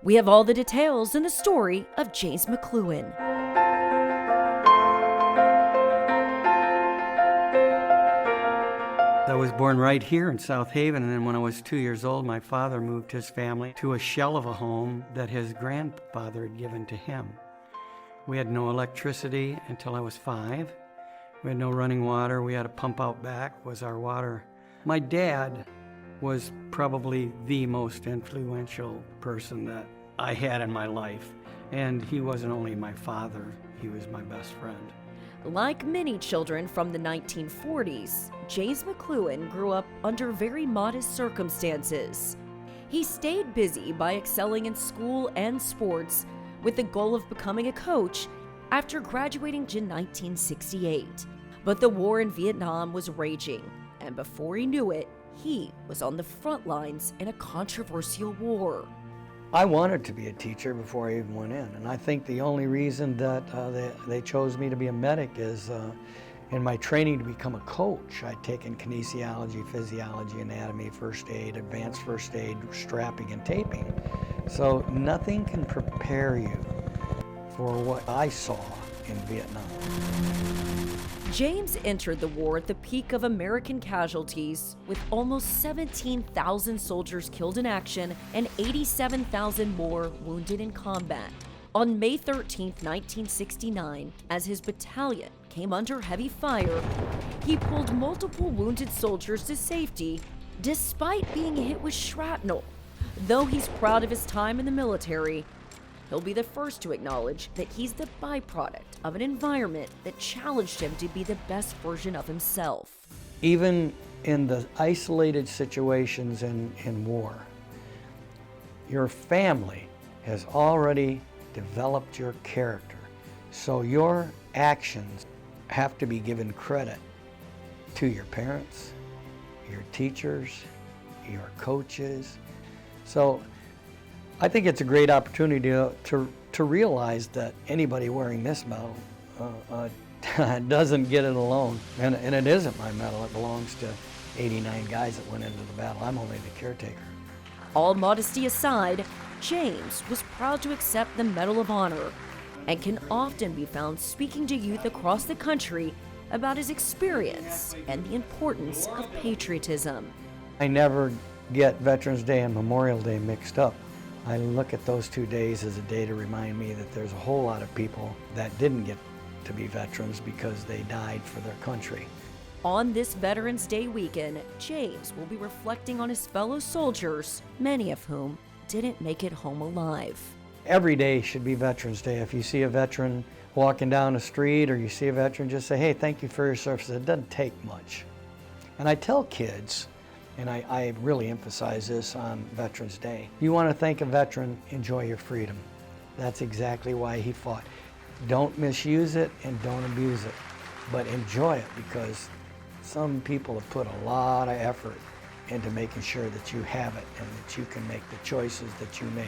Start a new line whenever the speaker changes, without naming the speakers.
We have all the details in the story of James McCloughan.
I was born right here in South Haven, and then when I was 2 years old, my father moved his family to a shell of a home that his grandfather had given to him. We had no electricity until I was 5. We had no running water. We had a pump out back was our water. My dad was probably the most influential person that I had in my life. And he wasn't only my father, he was my best friend.
Like many children from the 1940s, James McCloughan grew up under very modest circumstances. He stayed busy by excelling in school and sports with the goal of becoming a coach after graduating in 1968. But the war in Vietnam was raging, and before he knew it, he was on the front lines in a controversial war.
I wanted to be a teacher before I even went in, and I think the only reason that they chose me to be a medic is in my training to become a coach. I'd taken kinesiology, physiology, anatomy, first aid, advanced first aid, strapping and taping. So nothing can prepare you for what I saw in Vietnam.
James entered the war at the peak of American casualties, with almost 17,000 soldiers killed in action and 87,000 more wounded in combat. On May 13, 1969, as his battalion came under heavy fire, he pulled multiple wounded soldiers to safety despite being hit with shrapnel. Though he's proud of his time in the military, he'll be the first to acknowledge that he's the byproduct of an environment that challenged him to be the best version of himself.
Even in the isolated situations in war, your family has already developed your character. So your actions have to be given credit to your parents, your teachers, your coaches. So I think it's a great opportunity to realize that anybody wearing this medal doesn't get it alone. And it isn't my medal, it belongs to 89 guys that went into the battle. I'm only the caretaker.
All modesty aside, James was proud to accept the Medal of Honor and can often be found speaking to youth across the country about his experience and the importance of patriotism.
I never get Veterans Day and Memorial Day mixed up. I look at those 2 days as a day to remind me that there's a whole lot of people that didn't get to be veterans because they died for their country.
On this Veterans Day weekend, James will be reflecting on his fellow soldiers, many of whom didn't make it home alive.
Every day should be Veterans Day. If you see a veteran walking down the street or you see a veteran, just say, hey, thank you for your service. It doesn't take much. And I tell kids, and I really emphasize this on Veterans Day, you want to thank a veteran, enjoy your freedom. That's exactly why he fought. Don't misuse it and don't abuse it, but enjoy it, because some people have put a lot of effort into making sure that you have it and that you can make the choices that you make.